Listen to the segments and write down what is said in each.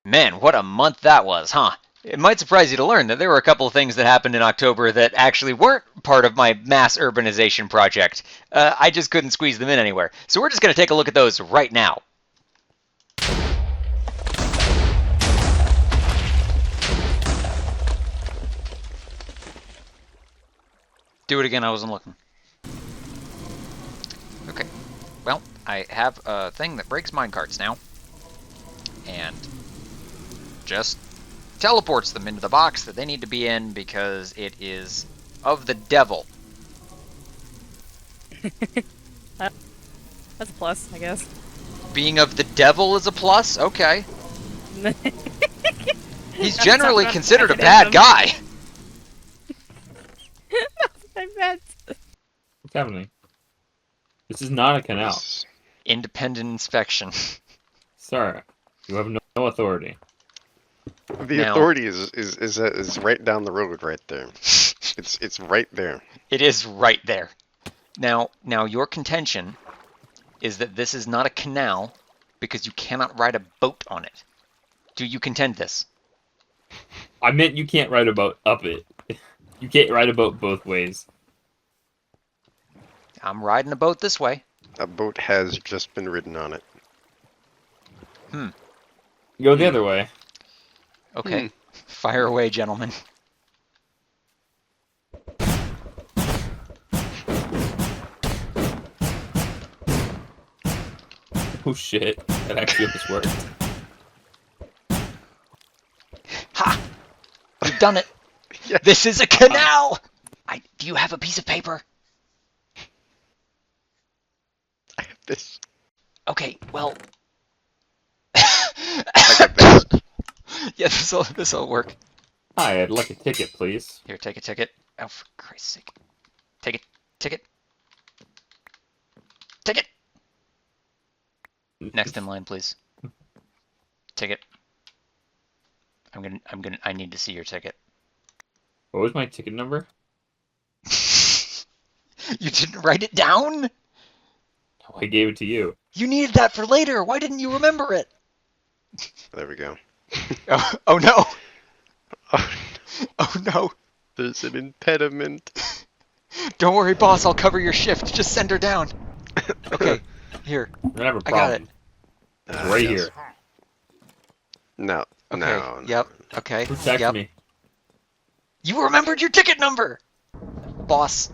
Man, what a month that was, huh? It might surprise you to learn that there were a couple of things that happened in October that actually weren't part of my mass urbanization project. I just couldn't squeeze them in anywhere. So we're just going to take a look at those right now. Do it again, I wasn't looking. Okay, well, I have a thing that breaks minecarts now. And just teleports them into the box that they need to be in because it is of the devil. That's a plus, I guess. Being of the devil is a plus? Okay. He's generally considered a bad guy. That's what I meant. What's happening? This is not a canal. Independent inspection. Sir, you have no authority. The authority is right down the road, right there. It's right there. It is right there. Now your contention is that this is not a canal because you cannot ride a boat on it. Do you contend this? I meant you can't ride a boat up it. You can't ride a boat both ways. I'm riding a boat this way. A boat has just been ridden on it. Go the other way. Okay. Fire away, gentlemen. Oh shit, that actually just worked. Ha! You've done it. Yes. This is a canal! Do you have a piece of paper? I have this. Okay, well... I got this. Yeah, this'll work. Hi, I'd like a ticket, please. Here, take a ticket. Oh, for Christ's sake. Take it. Ticket. Ticket! Next in line, please. Ticket. I need to see your ticket. What was my ticket number? You didn't write it down? No, I gave it to you. You needed that for later. Why didn't you remember it? There we go. Oh no. Oh, Oh no. there's an impediment. Don't worry, boss. I'll cover your shift. Just send her down. Okay. Here. I don't have a I got problem. It's right yes. here. No. Okay. No. Yep. Okay. Protect Yep. me. You remembered your ticket number! Boss,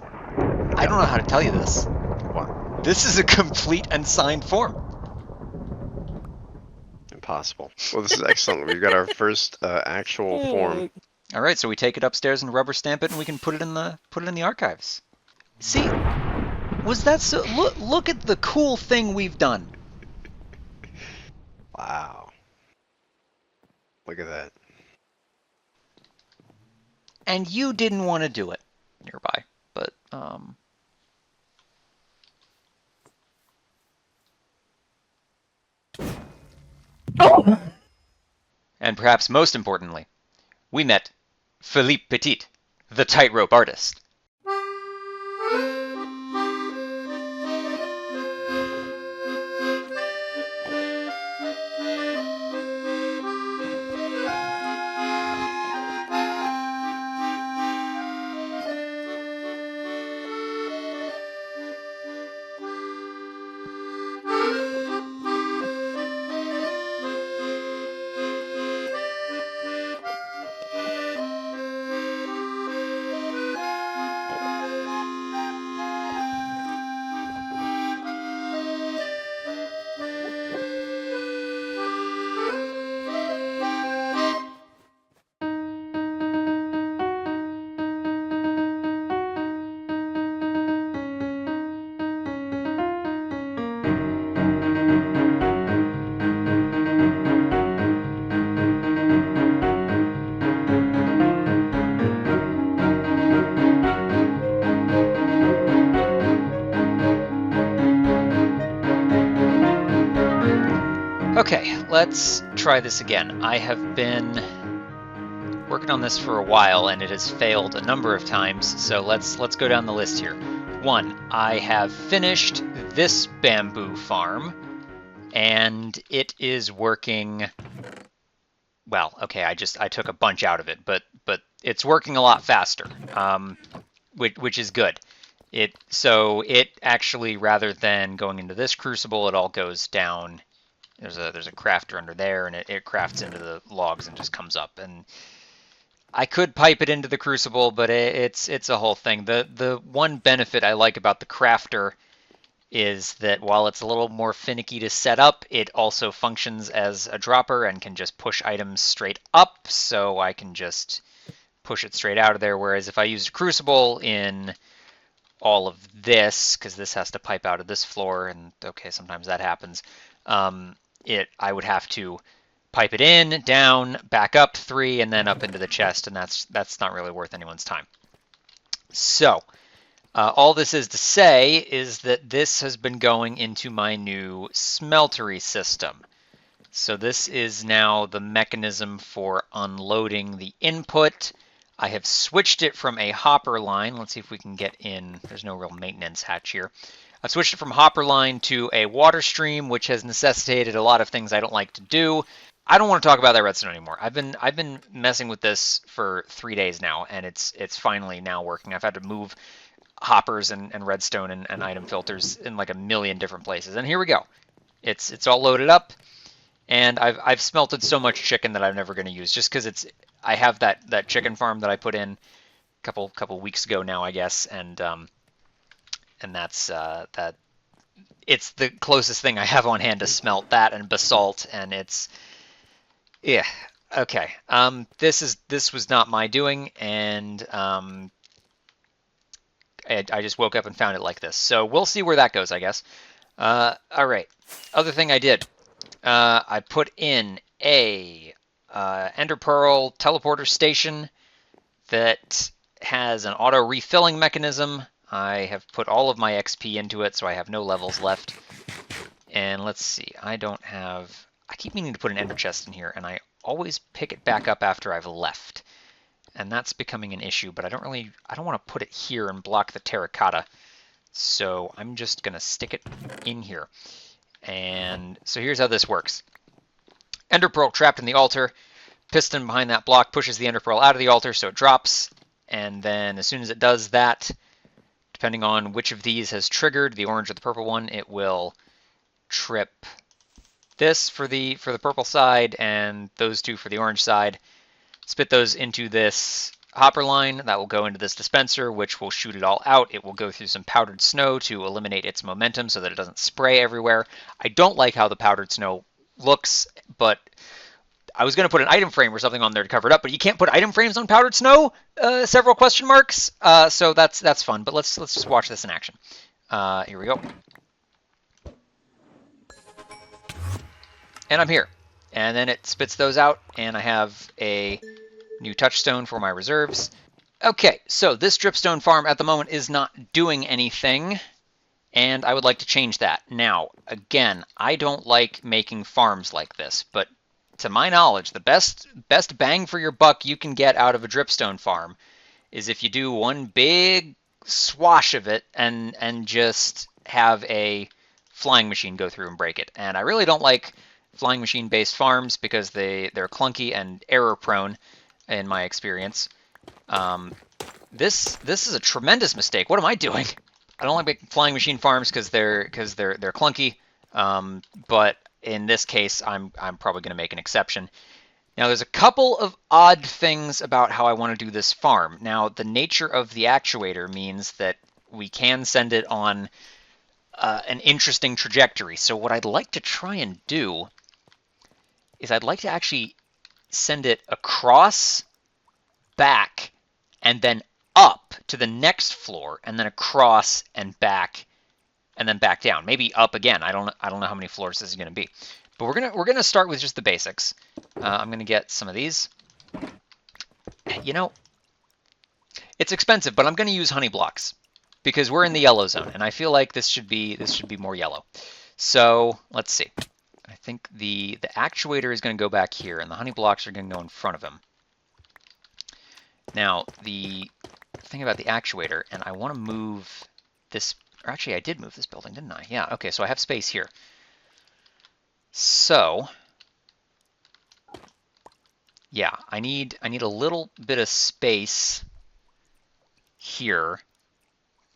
I don't know how to tell you this. What? This is a complete and signed form. Impossible. Well, this is excellent. We've got our first actual form. All right, so we take it upstairs and rubber stamp it, and we can put it in the archives. See, was that so? Look at the cool thing we've done. Wow. Look at that. And you didn't want to do it nearby, but And perhaps most importantly, we met Philippe Petit, the tightrope artist. Okay, let's try this again. I have been working on this for a while and it has failed a number of times, so let's go down the list here. 1, I have finished this bamboo farm and it is working well, okay, I took a bunch out of it, but it's working a lot faster, which is good. So it actually, rather than going into this crucible, it all goes down. There's a crafter under there, and it crafts into the logs and just comes up. And I could pipe it into the crucible, but it's a whole thing. The one benefit I like about the crafter is that while it's a little more finicky to set up, it also functions as a dropper and can just push items straight up, so I can just push it straight out of there. Whereas if I used a crucible in all of this, because this has to pipe out of this floor, and okay, sometimes that happens, I would have to pipe it in, down, back up 3, and then up into the chest, and that's not really worth anyone's time. So all this is to say is that this has been going into my new smeltery system. So this is now the mechanism for unloading the input. I have switched it from a hopper line. Let's see if we can get in. There's no real maintenance hatch here. I've switched it from hopper line to a water stream, which has necessitated a lot of things I don't like to do. I don't want to talk about that redstone anymore. I've been messing with this for 3 days now, and it's finally now working. I've had to move hoppers and redstone and item filters in like a million different places, and here we go. It's all loaded up, and I've smelted so much chicken that I'm never going to use, just because I have that chicken farm that I put in a couple weeks ago now, I guess, and that's that. It's the closest thing I have on hand to smelt that and basalt, and it's yeah. Okay. This was not my doing, and I just woke up and found it like this. So we'll see where that goes, I guess. All right. Other thing I did, I put in a Ender Pearl teleporter station that has an auto refilling mechanism. I have put all of my XP into it, so I have no levels left. And let's see. I keep meaning to put an ender chest in here, and I always pick it back up after I've left. And that's becoming an issue, but I don't want to put it here and block the terracotta. So I'm just going to stick it in here. And so here's how this works. Ender Pearl trapped in the altar. Piston behind that block pushes the Ender Pearl out of the altar, so it drops. And then as soon as it does that, depending on which of these has triggered, the orange or the purple one, it will trip this for the purple side and those two for the orange side. Spit those into this hopper line. That will go into this dispenser, which will shoot it all out. It will go through some powdered snow to eliminate its momentum so that it doesn't spray everywhere. I don't like how the powdered snow looks, but I was going to put an item frame or something on there to cover it up, but you can't put item frames on powdered snow? Several question marks. So that's fun, but let's just watch this in action. Here we go. And I'm here. And then it spits those out, and I have a new touchstone for my reserves. Okay, so this dripstone farm at the moment is not doing anything, and I would like to change that. Now, again, I don't like making farms like this, but to my knowledge, the best bang for your buck you can get out of a dripstone farm is if you do one big swash of it and just have a flying machine go through and break it. And I really don't like flying machine based farms because they're clunky and error prone in my experience. This is a tremendous mistake. What am I doing? I don't like making flying machine farms because they're clunky. But in this case, I'm probably going to make an exception. Now, there's a couple of odd things about how I want to do this farm. Now, the nature of the actuator means that we can send it on an interesting trajectory. So what I'd like to try and do is I'd like to actually send it across, back, and then up to the next floor, and then across and back, and then back down. Maybe up again. I don't know how many floors this is going to be. But we're gonna start with just the basics. I'm going to get some of these. You know, it's expensive, but I'm going to use honey blocks because we're in the yellow zone, and I feel like this should be more yellow. So let's see. I think the actuator is going to go back here, and the honey blocks are going to go in front of him. Now, the thing about the actuator, and I want to move this, or actually I did move this building, didn't I? Yeah, okay, so I have space here. So, Yeah, I need a little bit of space here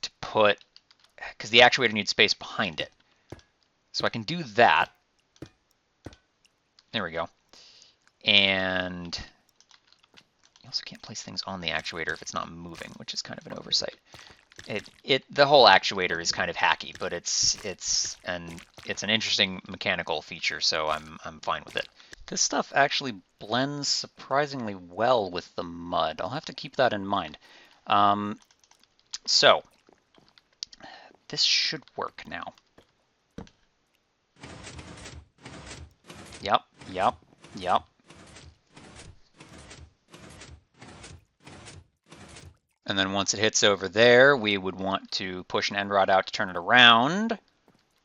to put, because the actuator needs space behind it. So I can do that. There we go. And you also can't place things on the actuator if it's not moving, which is kind of an oversight. The whole actuator is kind of hacky, but it's an interesting mechanical feature, so I'm fine with it. This stuff actually blends surprisingly well with the mud. I'll have to keep that in mind. So this should work now. Yep, yep, yep. And then once it hits over there, we would want to push an end rod out to turn it around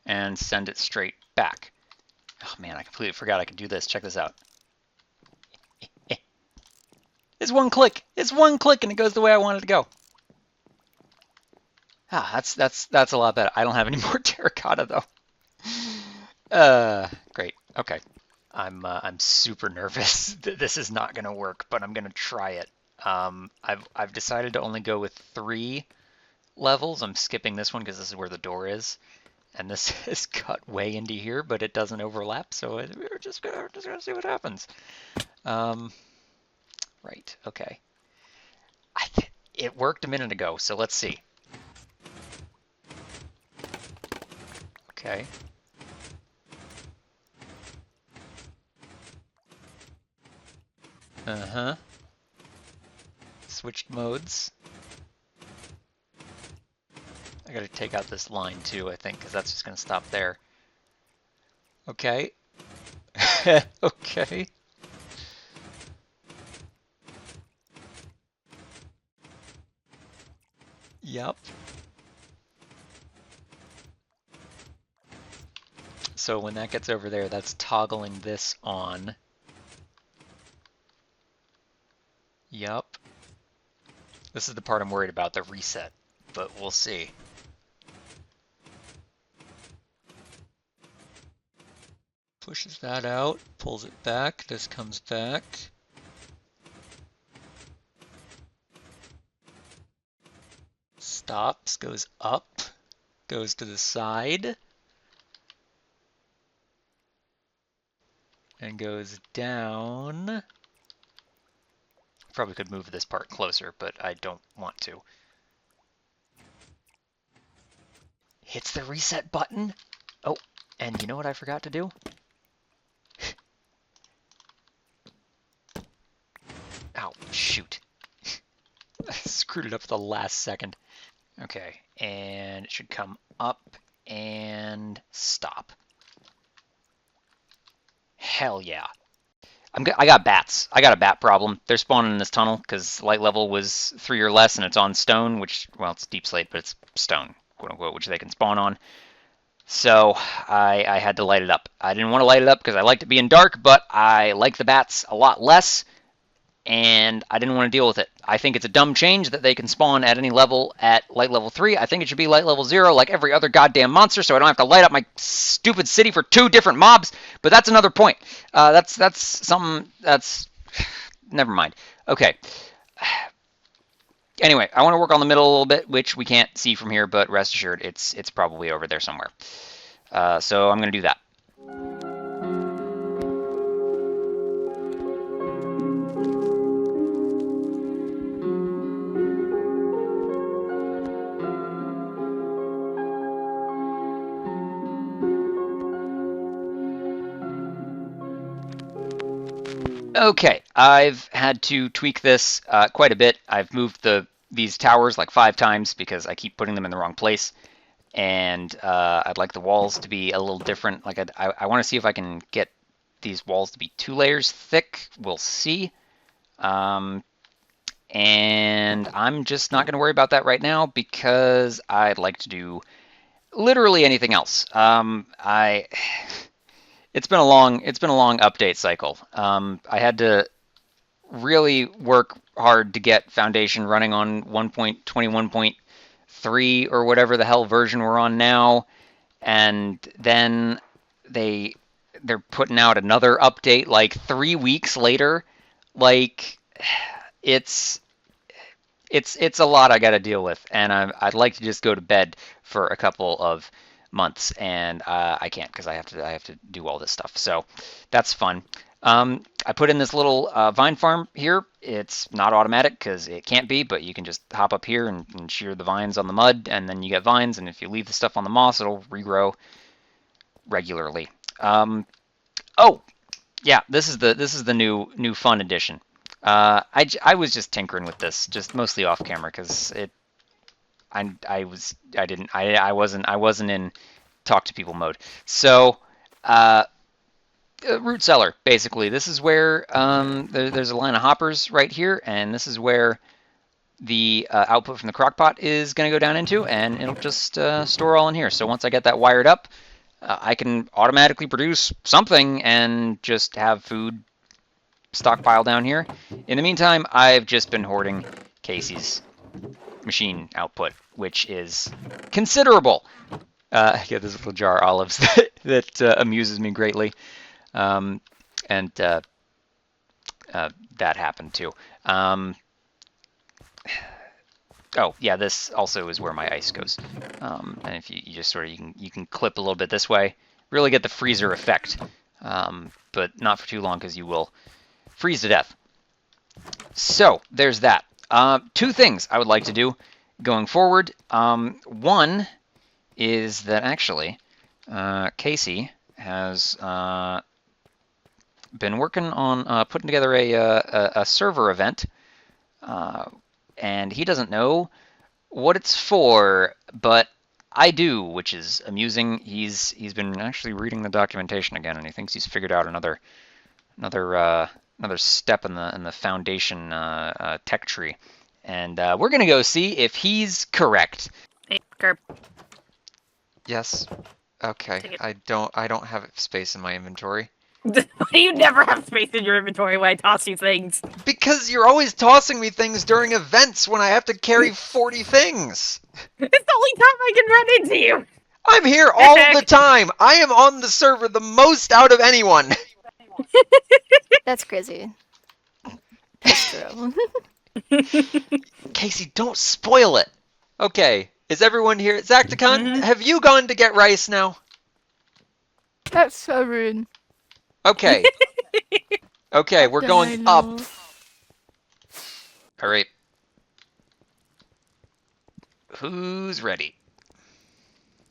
and send it straight back. Oh man, I completely forgot I could do this. Check this out. It's one click. It's one click and it goes the way I want it to go. Ah, that's a lot better. I don't have any more terracotta though. Great. Okay. I'm super nervous that this is not gonna work, but I'm gonna try it. I've decided to only go with 3 levels. I'm skipping this one because this is where the door is, and this is cut way into here, but it doesn't overlap. So we're just gonna see what happens. Right. Okay. It worked a minute ago, so let's see. Okay. Uh-huh. Switched modes. I gotta take out this line too, I think, because that's just gonna stop there. Okay. Okay. Yep. So when that gets over there, that's toggling this on. Yep. This is the part I'm worried about, the reset, but we'll see. Pushes that out, pulls it back, this comes back. Stops, goes up, goes to the side, and goes down. Probably could move this part closer, but I don't want to. Hits the reset button. Oh, and you know what I forgot to do? Ow, shoot. I screwed it up at the last second. Okay, and it should come up and stop. Hell yeah. I got bats. I got a bat problem. They're spawning in this tunnel because light level was 3 or less and it's on stone, which, well, it's deep slate, but it's stone, quote unquote, which they can spawn on. So I had to light it up. I didn't want to light it up because I liked it being dark, but I like the bats a lot less, and I didn't want to deal with it. I think it's a dumb change that they can spawn at any level at light level 3. I think it should be light level 0 like every other goddamn monster, so I don't have to light up my stupid city for 2 different mobs, but that's another point. That's something that's... Never mind. Okay. Anyway, I want to work on the middle a little bit, which we can't see from here, but rest assured, it's probably over there somewhere. So I'm going to do that. Okay, I've had to tweak this quite a bit. I've moved these towers like 5 times because I keep putting them in the wrong place, and I'd like the walls to be a little different. Like I want to see if I can get these walls to be 2 layers thick. We'll see. And I'm just not going to worry about that right now because I'd like to do literally anything else. It's been a long update cycle. I had to really work hard to get Foundation running on 1.21.3 or whatever the hell version we're on now, and then they're putting out another update like 3 weeks later Like, it's a lot I got to deal with, and I'd like to just go to bed for a couple of months, and I can't because I have to do all this stuff. So that's fun. I put in this little vine farm here. It's not automatic because it can't be, but you can just hop up here and shear the vines on the mud, and then you get vines. And if you leave the stuff on the moss, it'll regrow regularly. Oh, yeah, this is the new fun edition. I was just tinkering with this, just mostly off camera, because I wasn't in talk to people mode. So root cellar, basically. This is where there's a line of hoppers right here, and this is where the output from the crockpot is going to go down into, and it'll just store all in here. So once I get that wired up, I can automatically produce something and just have food stockpile down here. In the meantime, I've just been hoarding Casey's machine output, which is considerable. I get this little jar of olives that amuses me greatly. And that happened too. Oh yeah, this also is where my ice goes. And if you just sort of you can clip a little bit this way, really get the freezer effect, but not for too long because you will freeze to death. So there's that. Two things I would like to do going forward. One is that actually Casey has been working on putting together a server event, and he doesn't know what it's for, but I do, which is amusing. He's been actually reading the documentation again, and he thinks he's figured out another step in the foundation tech tree, and we're gonna go see if he's correct. Hey, Kirb. Yes. Okay. I don't have space in my inventory. You never have space in your inventory when I toss you things. Because you're always tossing me things during events when I have to carry 40 things. It's the only time I can run into you. I'm here all the time. I am on the server the most out of anyone. That's crazy. That's true. Casey, don't spoil it. Okay, is everyone here? Zakticon, have you gone to get rice now? That's so rude. Okay. Okay, we're going up. All right. Who's ready?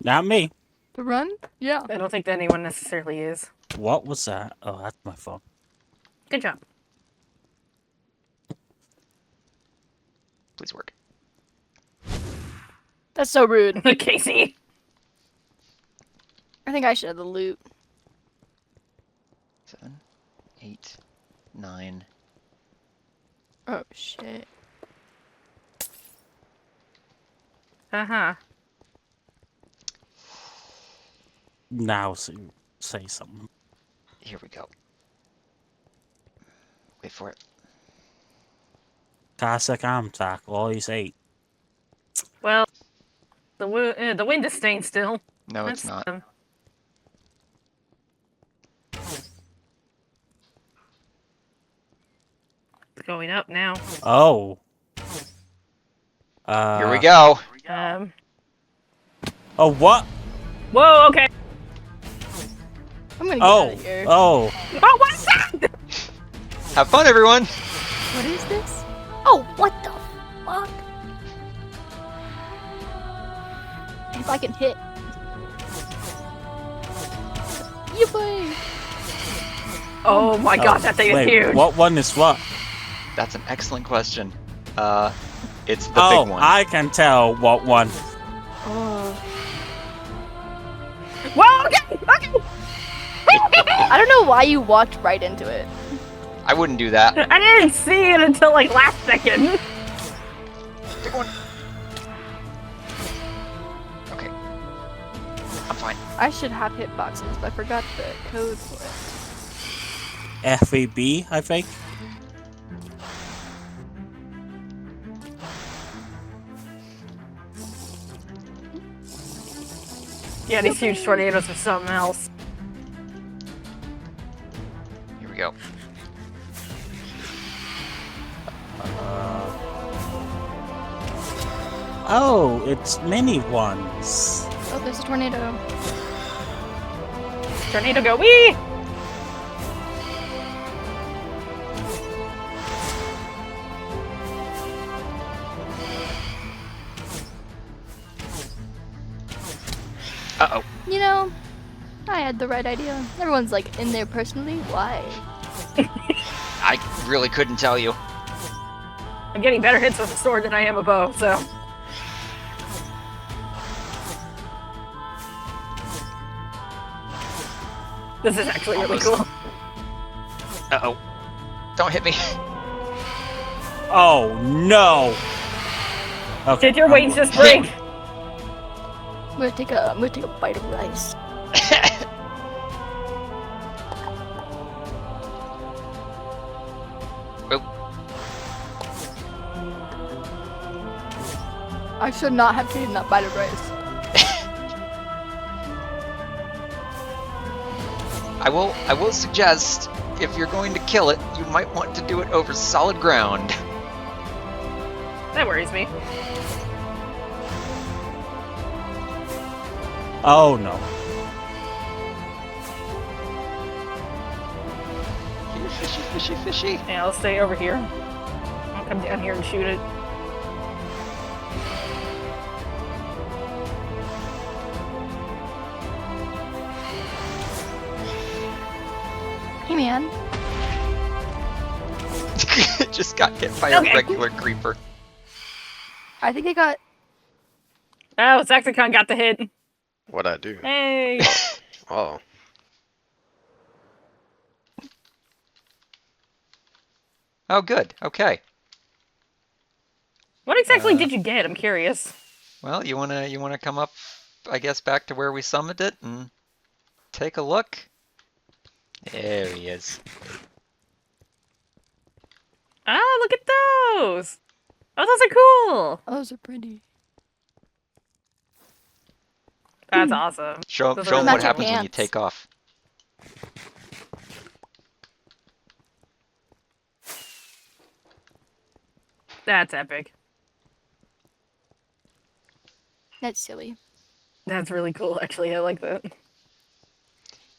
Not me. To run? Yeah. I don't think that anyone necessarily is. What was that? Oh, that's my phone. Good job. Please work. That's so rude. Casey. I think I should have the loot. 7, 8, 9. Oh shit. Uh-huh. Now say something. Here we go. Wait for it. Catacombs, all you say. Well, the wind is staying still. No, it's not. It's going up now. Oh. Here we go. Oh, what? Whoa, okay. I'm gonna get out of here. Oh. Oh, what is that? Have fun, everyone. What is this? Oh, what the fuck? If I can hit. Yippee! Oh my god, that thing is wait, huge. What one is what? That's an excellent question. It's the big one. I can tell what one. Oh. Whoa, okay, okay. I don't know why you walked right into it. I wouldn't do that. I didn't see it until like last second. Big one. Okay. I'm fine. I should have hitboxes, but I forgot the code for it. FEB, I think. Yeah, these huge tornadoes are something else. Here we go. Oh, it's mini ones. Oh, there's a tornado. Tornado go wee! Uh-oh. You know, I had the right idea. Everyone's like in there personally. Why? I really couldn't tell you. I'm getting better hits with a sword than I am a bow, so. This is actually really cool. Uh-oh. Don't hit me. Oh no! Okay, Did your I'm wings good. just break? I'm gonna take a bite of rice. Oh, I should not have taken that bite of rice. I will suggest, if you're going to kill it, you might want to do it over solid ground. That worries me. Oh no. Fishy, fishy, fishy. Yeah, I'll stay over here. I'll come down here and shoot it. Hey, man. Just got hit by a Okay. regular creeper. I think I got. Oh, Zakticon got the hit. What'd I do? Hey! Oh. Oh, good. Okay. What exactly did you get? I'm curious. Well, you wanna come up, I guess, back to where we summoned it and take a look. There he is. Ah, look at those! Oh, those are cool! Oh, those are pretty. That's awesome. Show Those him are what Match your happens when you pants. take off. That's epic. That's silly. That's really cool, actually. I like that.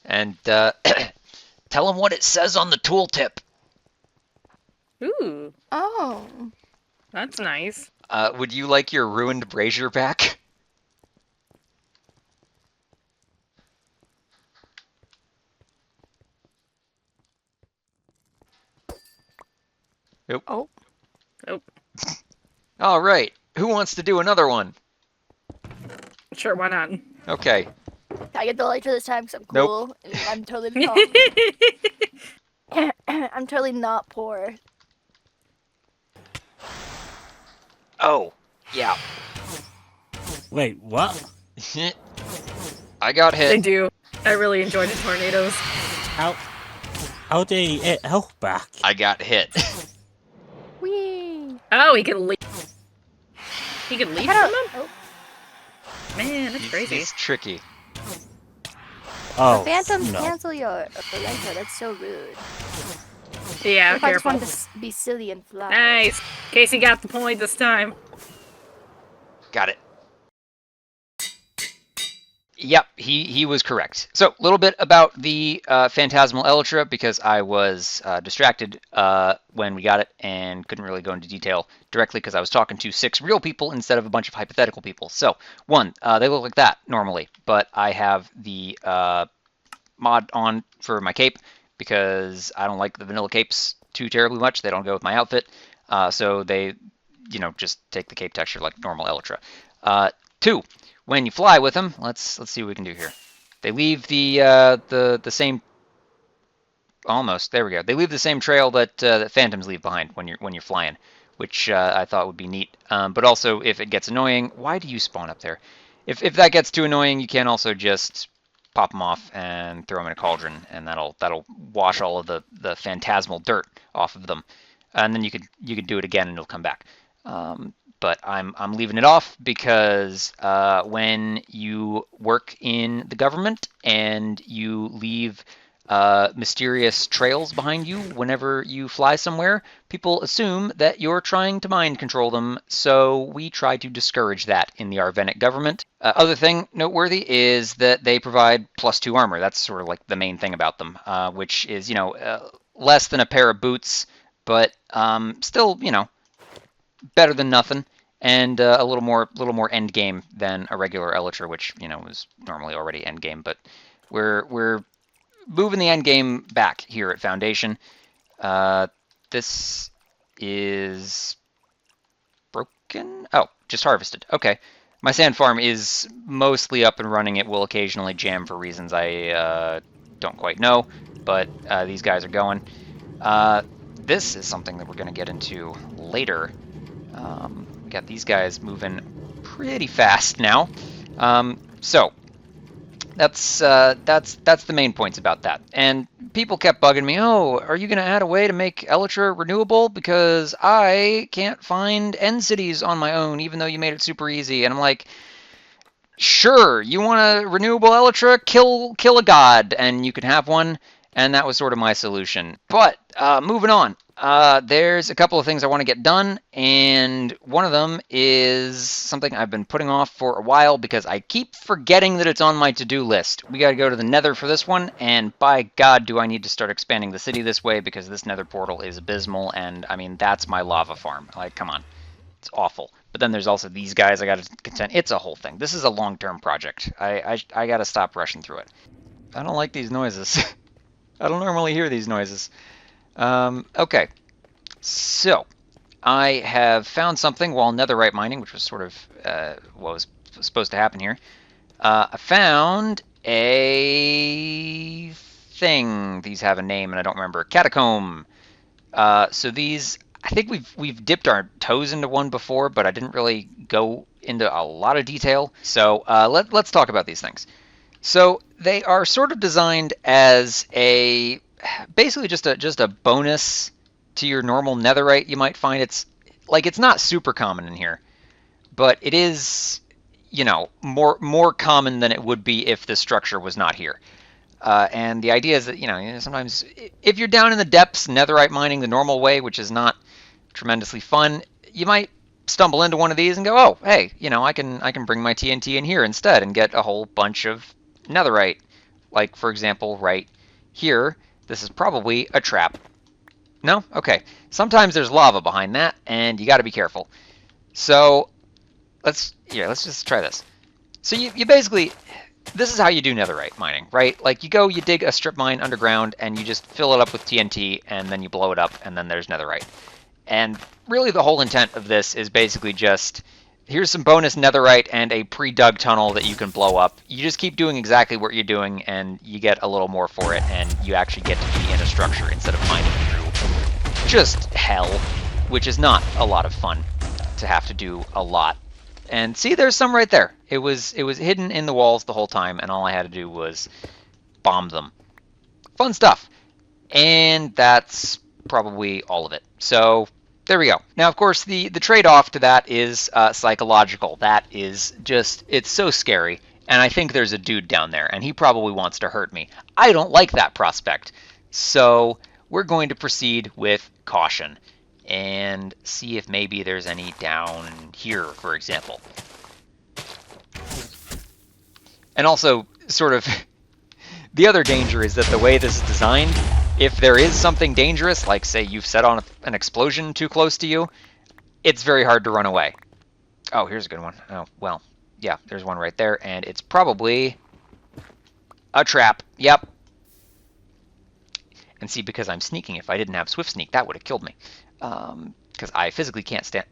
And tell him what it says on the tooltip. Ooh, Oh. that's nice. Would you like your ruined brazier back? Nope. Oh. Nope. All right. Who wants to do another one? Sure, why not? Okay. I get the elytra this time because I'm Nope. cool. And I'm totally not. I'm totally not poor. Oh, yeah. Wait, what? I got They hit. do. I really enjoy the tornadoes. How did he get health back? I got hit. Whee! Oh, he can leap. He can leap from them? Oh, Man, that's crazy. He's tricky. Oh, phantoms no. cancel your elytra. That's so rude. Yeah, What if I just careful. wanted to be silly and fly? Nice. Casey got the point this time. Got it. Yep, he was correct. So, a little bit about the Phantasmal Elytra, because I was distracted when we got it and couldn't really go into detail directly because I was talking to 6 real people instead of a bunch of hypothetical people. So, one, they look like that normally, but I have the mod on for my cape because I don't like the vanilla capes too terribly much. They don't go with my outfit, so they, just take the cape texture like normal Elytra. 2. When you fly with them, let's see what we can do here. They leave the same, almost, there we go. They leave the same trail that phantoms leave behind when you're flying, which I thought would be neat. But also, if it gets annoying, why do you spawn up there? If that gets too annoying, you can also just pop them off and throw them in a cauldron, and that'll wash all of the phantasmal dirt off of them, and then you could do it again and it'll come back. But I'm leaving it off because when you work in the government and you leave mysterious trails behind you whenever you fly somewhere, people assume that you're trying to mind control them, so we try to discourage that in the Arvenic government. Other thing noteworthy is that they provide +2 armor. That's sort of like the main thing about them, which is, less than a pair of boots, but still, better than nothing, and a little more end game than a regular Elytra, which is normally already end game. But we're moving the end game back here at Foundation. This is broken. Oh, just harvested. Okay, my sand farm is mostly up and running. It will occasionally jam for reasons I don't quite know, but these guys are going. This is something that we're going to get into later. Got these guys moving pretty fast now. So that's the main points about that. And people kept bugging me, oh, are you going to add a way to make Elytra renewable? Because I can't find end cities on my own, even though you made it super easy. And I'm like, sure, you want a renewable Elytra? Kill a god, and you can have one. And that was sort of my solution. But moving on, there's a couple of things I want to get done, and one of them is something I've been putting off for a while because I keep forgetting that it's on my to-do list. We got to go to the Nether for this one, and by God, do I need to start expanding the city this way because this Nether portal is abysmal, and I mean, that's my lava farm. Like, come on. It's awful. But then there's also these guys I got to contend. It's a whole thing. This is a long-term project. I got to stop rushing through it. I don't like these noises. I don't normally hear these noises. Okay, so I have found something while netherite mining, which was sort of what was supposed to happen here. I found a thing. These have a name, and I don't remember. Catacomb. So these, I think we've dipped our toes into one before, but I didn't really go into a lot of detail. So let's talk about these things. So they are sort of designed as basically just a bonus to your normal netherite. You might find it's not super common in here, but it is, more common than it would be if the structure was not here. And the idea is that, sometimes if you're down in the depths, netherite mining the normal way, which is not tremendously fun, you might stumble into one of these and go, oh, hey, I can bring my TNT in here instead and get a whole bunch of netherite. Like, for example, right here, this is probably a trap. No? Okay. Sometimes there's lava behind that, and you got to be careful. So let's just try this. So you basically, this is how you do netherite mining, right? Like, you dig a strip mine underground, and you just fill it up with TNT, and then you blow it up, and then there's netherite. And really the whole intent of this is basically just, here's some bonus netherite and a pre-dug tunnel that you can blow up. You just keep doing exactly what you're doing, and you get a little more for it, and you actually get to be in a structure instead of mining through just hell, which is not a lot of fun to have to do a lot. And see, there's some right there. It was hidden in the walls the whole time, and all I had to do was bomb them. Fun stuff. And that's probably all of it. So there we go. Now, of course, the trade-off to that is psychological. That is just, it's so scary. And I think there's a dude down there, and he probably wants to hurt me. I don't like that prospect. So we're going to proceed with caution and see if maybe there's any down here, for example. And also, sort of, the other danger is that the way this is designed, if there is something dangerous, like say you've set on an explosion too close to you, it's very hard to run away. Oh, here's a good one. Oh, well, yeah, there's one right there, and it's probably a trap. Yep. And see, because I'm sneaking, if I didn't have Swift Sneak, that would have killed me. Because I physically can't stand...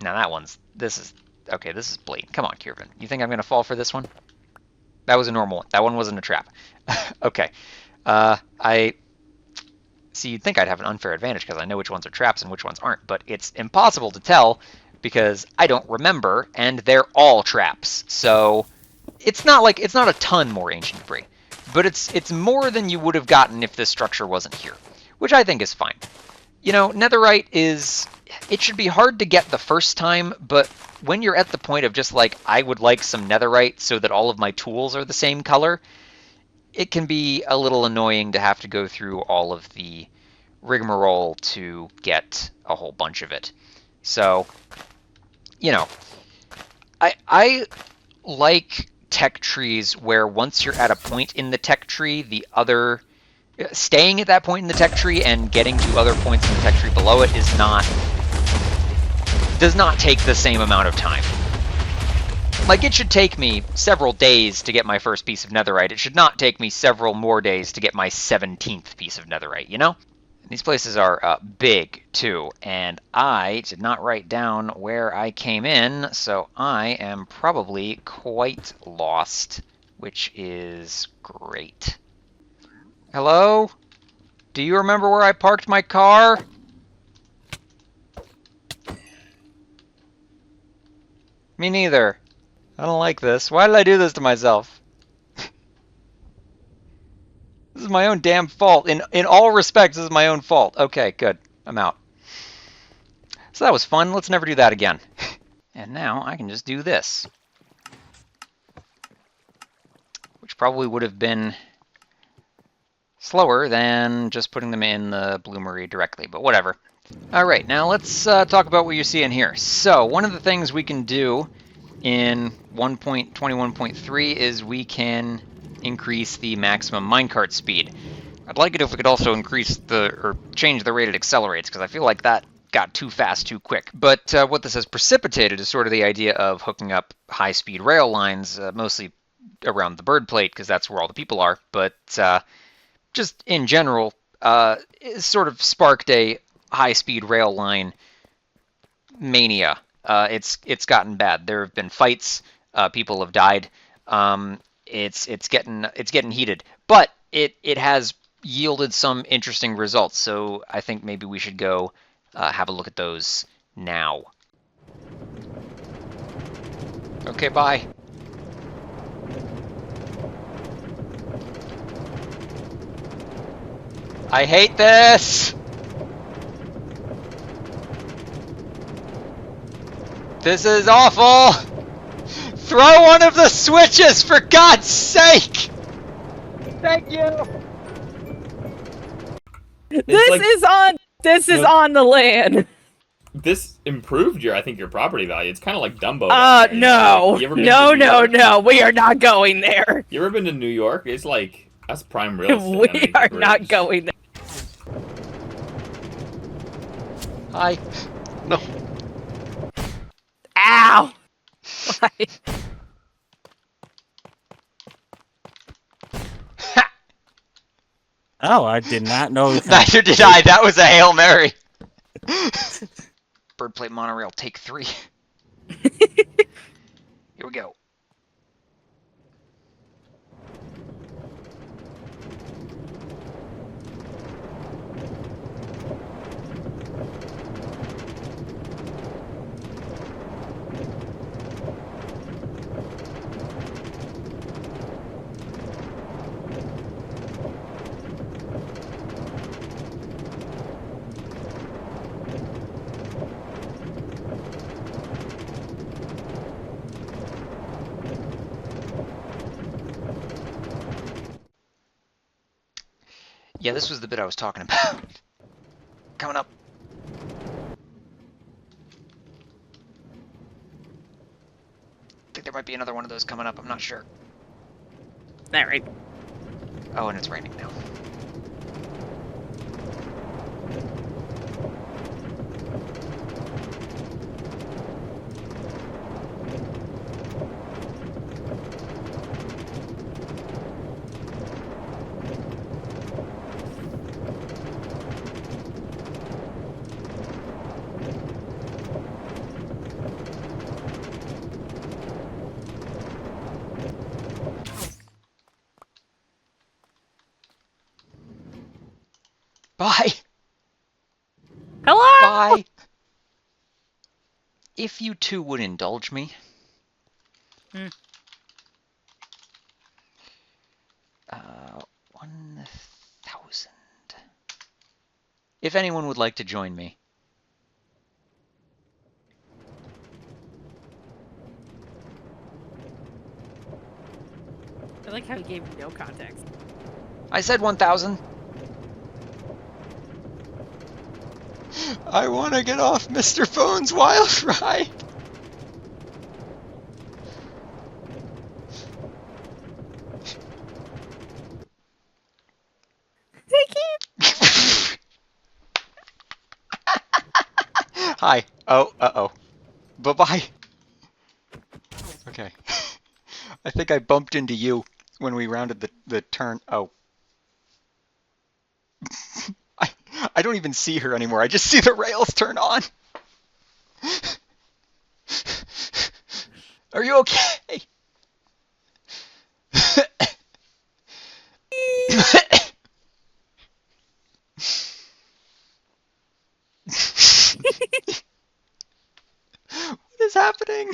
Now this is blatant. Come on, Kirven. You think I'm going to fall for this one? That was a normal one. That one wasn't a trap. Okay. See, you'd think I'd have an unfair advantage because I know which ones are traps and which ones aren't, but it's impossible to tell because I don't remember, and they're all traps. So it's not a ton more ancient debris, but it's more than you would have gotten if this structure wasn't here, which I think is fine. Netherite it should be hard to get the first time, but when you're at the point of just like, I would like some netherite so that all of my tools are the same color, it can be a little annoying to have to go through all of the rigmarole to get a whole bunch of it. So, you know, I like tech trees where once you're at a point in the tech tree, staying at that point in the tech tree and getting to other points in the tech tree below it does not take the same amount of time. Like, it should take me several days to get my first piece of netherite. It should not take me several more days to get my 17th piece of netherite, you know? These places are big, too, and I did not write down where I came in, so I am probably quite lost, which is great. Hello? Do you remember where I parked my car? Me neither. I don't like this. Why did I do this to myself? This is my own damn fault. In all respects, this is my own fault. Okay, good. I'm out. So that was fun. Let's never do that again. And now I can just do this. Which probably would have been slower than just putting them in the bloomery directly, but whatever. Alright, now let's talk about what you're seeing here. So, one of the things we can do in 1.21.3 is we can increase the maximum minecart speed. I'd like it if we could also change the rate it accelerates, because I feel like that got too fast too quick. But what this has precipitated is sort of the idea of hooking up high-speed rail lines, mostly around the bird plate, because that's where all the people are, but just in general, it sort of sparked a high-speed rail line mania. It's gotten bad. There have been fights. People have died. It's getting heated, but it has yielded some interesting results. So I think maybe we should go have a look at those now. Okay, bye. I hate this! This is awful! Throw one of the switches, for God's sake! Thank you! This is on the land. This improved your property value. It's kind of like Dumbo. No. No. We are not going there. You ever been to New York? It's like, that's prime real estate. We are not going there. Hi. No. Ow! Why? Oh, I did not know that. Neither did I. That was a Hail Mary. Birdplate monorail, take 3. Here we go. Yeah, this was the bit I was talking about. Coming up. I think there might be another one of those coming up, I'm not sure. Alright. Oh, and it's raining now. Bye! Hello? Bye! If you two would indulge me. 1,000. If anyone would like to join me. I like how he gave no context. I said 1,000. I want to get off Mr. Phone's wild ride. Hi. Oh, uh-oh. Bye-bye. Okay. I think I bumped into you when we rounded the turn. Oh. I don't even see her anymore. I just see the rails turn on. Are you okay? What is happening?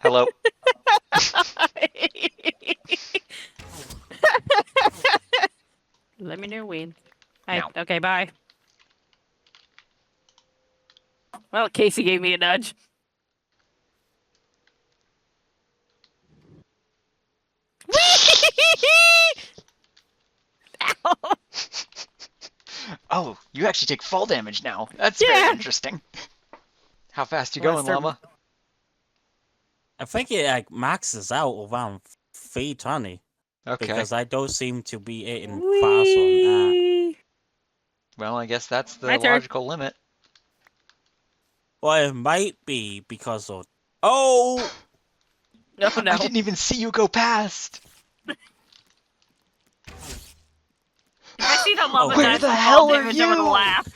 Hello. Let me know when. Hi. No. Okay, bye. Well, Casey gave me a nudge. Ow. Oh, you actually take fall damage now. That's very interesting. How fast you going, Llama? I think it like maxes out around 320. Okay. Because I don't seem to be hitting fast on that. Well, I guess that's the My turn. logical limit. Well, it might be because of... Oh! No, no. I didn't even see you go past. I see the love Where the hell are you? I'm gonna laugh.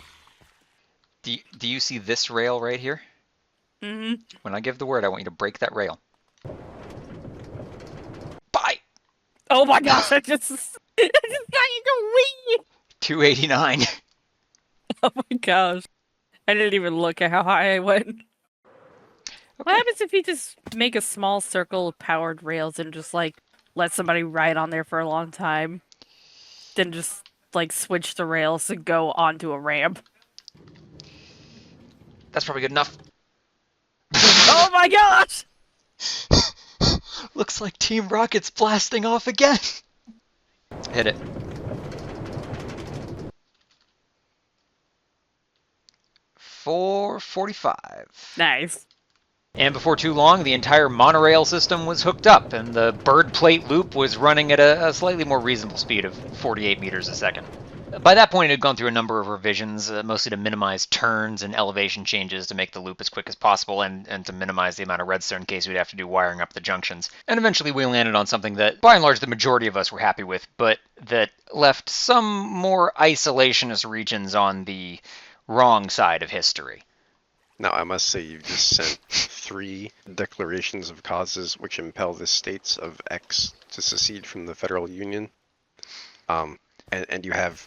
Do you see this rail right here? Mm-hmm. When I give the word, I want you to break that rail. Bye! Oh my gosh, I just got you go wee! 289. Oh my gosh. I didn't even look at how high I went. What happens if you just make a small circle of powered rails and just, like, let somebody ride on there for a long time? Then just, like, switch the rails and go onto a ramp? That's probably good enough. Oh my gosh! Looks like Team Rocket's blasting off again. Hit it. .445. Nice. And before too long, the entire monorail system was hooked up, and the bird plate loop was running at a slightly more reasonable speed of 48 meters a second. By that point, it had gone through a number of revisions, mostly to minimize turns and elevation changes to make the loop as quick as possible, and to minimize the amount of redstone in case we'd have to do wiring up the junctions. And eventually we landed on something that, by and large, the majority of us were happy with, but that left some more isolationist regions on the wrong side of history. Now, I must say, you've just sent 3 declarations of causes which impel the states of X to secede from the federal union. And you have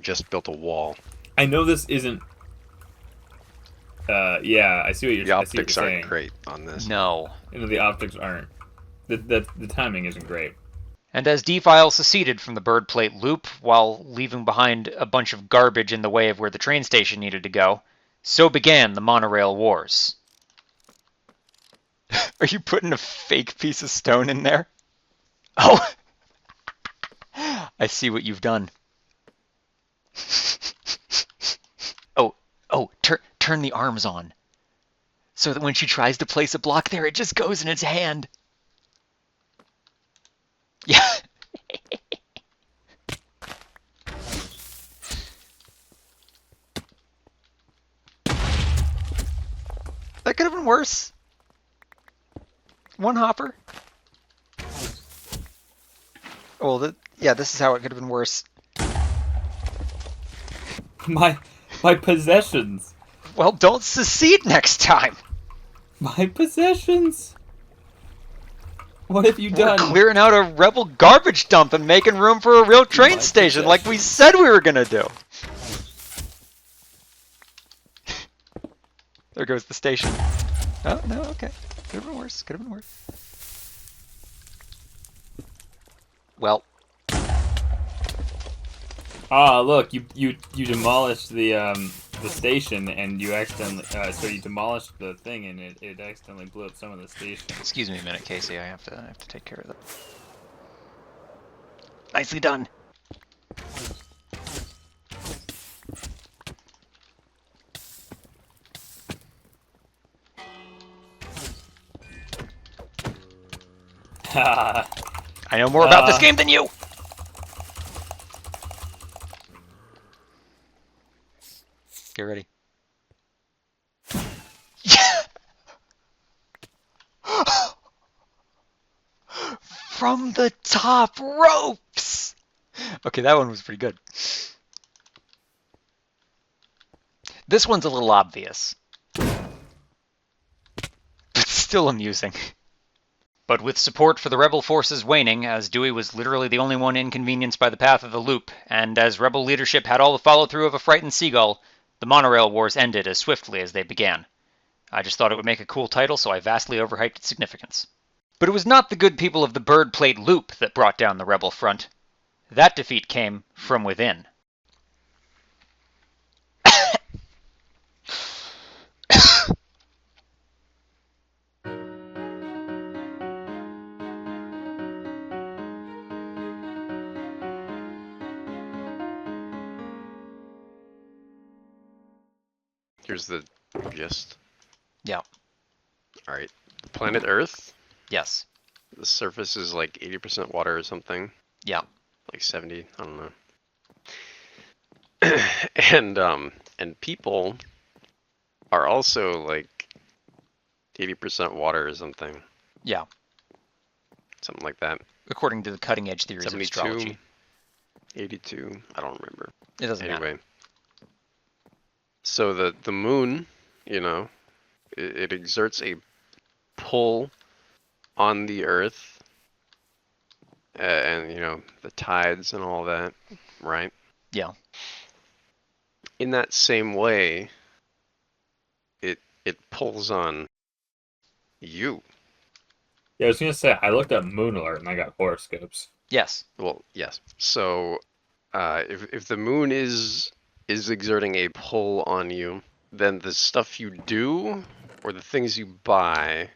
just built a wall. I know this isn't. Yeah, I see what you're saying. The optics aren't great on this. No. You know, the optics aren't. The timing isn't great. And as D-File seceded from the bird plate loop while leaving behind a bunch of garbage in the way of where the train station needed to go, so began the Monorail Wars. Are you putting a fake piece of stone in there? Oh! I see what you've done. Oh, turn the arms on. So that when she tries to place a block there, it just goes in its hand. Yeah. That could have been worse. One hopper. Well, yeah, this is how it could have been worse. My possessions. Well, don't secede next time. My possessions. What have you done? We're clearing out a rebel garbage dump and making room for a real train station like we said we were gonna do. There goes the station. Oh, no, okay. Could have been worse. Could have been worse. Well. Ah, look, you demolished the the station, and you accidentally, so you demolished the thing, and it accidentally blew up some of the station. Excuse me a minute, Casey. I have to take care of that. Nicely done. I know more about this game than you. Get ready. From the top ropes! Okay, that one was pretty good. This one's a little obvious, but still amusing. But with support for the rebel forces waning, as Duey was literally the only one inconvenienced by the path of the loop, and as rebel leadership had all the follow-through of a frightened seagull, the Monorail Wars ended as swiftly as they began. I just thought it would make a cool title, so I vastly overhyped its significance. But it was not the good people of the Bird Plate Loop that brought down the rebel front. That defeat came from within. Here's the gist. Yeah. Alright. Planet Earth. Yes. The surface is like 80% water or something. Yeah. Like 70, I don't know. And people are also like 80% water or something. Yeah. Something like that. According to the cutting edge theories of astrology. 82, I don't remember. It doesn't Anyway. matter. So the moon, you know, it exerts a pull on the Earth, and you know, the tides and all that, right? Yeah. In that same way, it pulls on you. Yeah, I was gonna say, I looked up Moon Alert and I got horoscopes. Yes. Well, yes. So, if the moon is exerting a pull on you, then the stuff you do or the things you buy,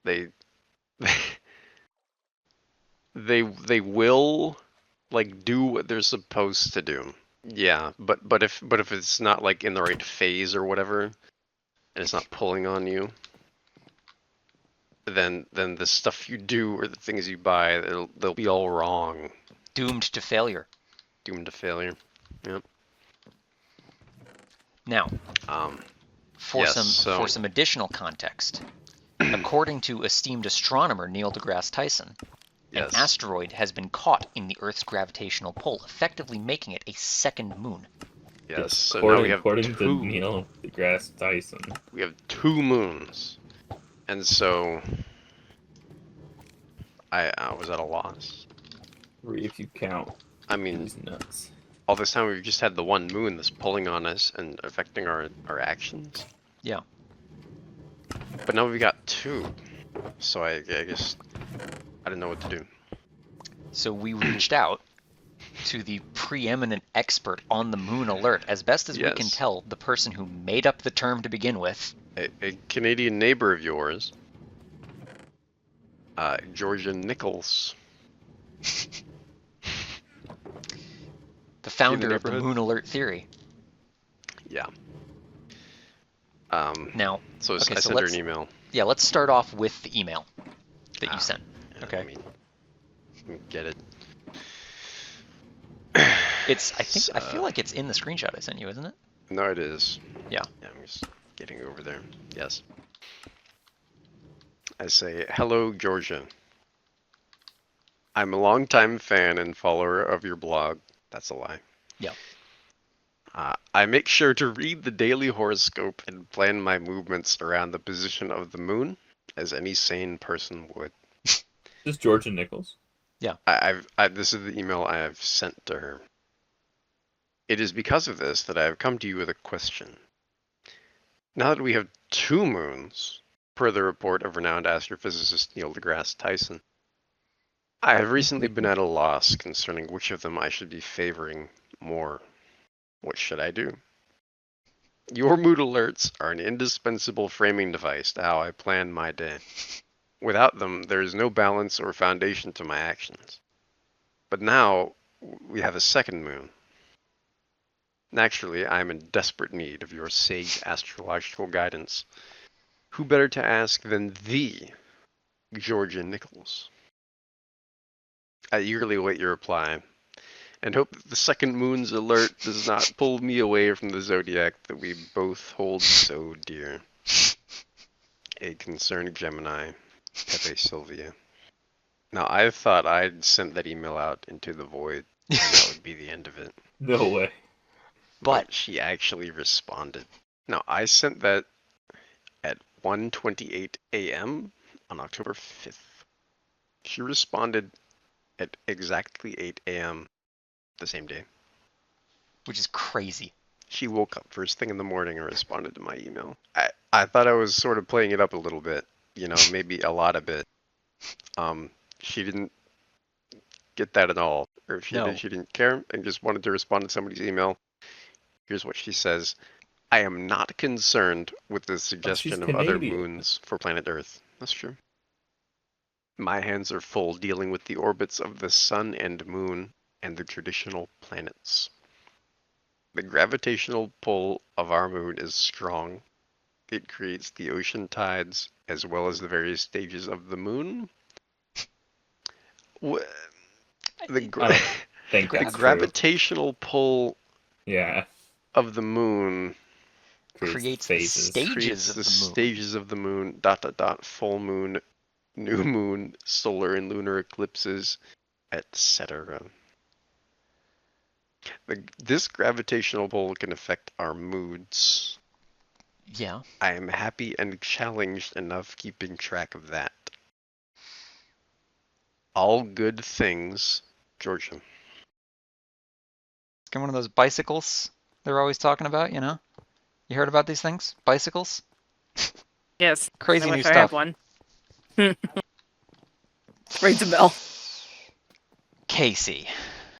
they will like do what they're supposed to do. Yeah, but if it's not like in the right phase or whatever, and it's not pulling on you, then the stuff you do or the things you buy, they'll be all wrong. Doomed to failure. Doomed to failure. Yep. Now, for yes, for some additional context, according to esteemed astronomer Neil deGrasse Tyson, an asteroid has been caught in the Earth's gravitational pull, effectively making it a second moon. Yes. So now we have according two. to Neil deGrasse Tyson. We have 2 moons, and so I was at a loss. 3 if you count. I mean, He's nuts. all this time we've just had the one moon that's pulling on us and affecting our actions. Yeah. But now we've got 2, so I guess I didn't know what to do. So we reached out to the preeminent expert on the moon alert, as best as we can Yes. tell, the person who made up the term to begin with. A Canadian neighbor of yours, Georgia Nichols. The founder of the neighborhood? moon alert theory. Yeah. Now, So okay, I so sent her an email. yeah, let's start off with the email that you sent. Okay. Let me get it. It's, I feel like it's in the screenshot I sent you, isn't it? No, it is. Yeah. Yeah, I'm just getting over there. Yes. I say, hello, Georgia. I'm a longtime fan and follower of your blog. That's a lie. Yeah. I make sure to read the daily horoscope and plan my movements around the position of the moon, as any sane person would. This is Georgia Nichols. Yeah. This is the email I have sent to her. It is because of this that I have come to you with a question. Now that we have 2 moons, per the report of renowned astrophysicist Neil deGrasse Tyson, I have recently been at a loss concerning which of them I should be favoring more. What should I do? Your mood alerts are an indispensable framing device to how I plan my day. Without them, there is no balance or foundation to my actions. But now, we have a second moon. Naturally, I am in desperate need of your sage astrological guidance. Who better to ask than the Georgia Nichols? I eagerly await your reply, and hope that the second moon's alert does not pull me away from the zodiac that we both hold so dear. A concerned Gemini, Pepe Sylvia. Now, I thought I'd sent that email out into the void, and that would be the end of it. No way. But She actually responded. Now, I sent that at 1:28 a.m. on October 5th. She responded at exactly 8 a.m. the same day. which is crazy. She woke up first thing in the morning and responded to my email. I thought I was sort of playing it up a little bit, maybe a lot of it. She didn't get that at all. Or if she No. did, she didn't care and just wanted to respond to somebody's email. Here's what she says. I am not concerned with the suggestion of other Canadian. moons for planet Earth. That's true. My hands are full dealing with the orbits of the sun and moon and the traditional planets. The gravitational pull of our moon is strong. It creates the ocean tides as well as the various stages of the moon. The Think the that's true. gravitational pull Yeah. of the moon Creates the phases. stages creates of the the moon. stages of the moon, ... full moon, new moon, solar and lunar eclipses, etc. This gravitational pull can affect our moods. Yeah. I am happy and challenged enough keeping track of that. All good things, Georgia. It's one of those bicycles they're always talking about, You heard about these things? Bicycles? Yes. Crazy I new wish I had stuff. one. Rings a bell. Casey,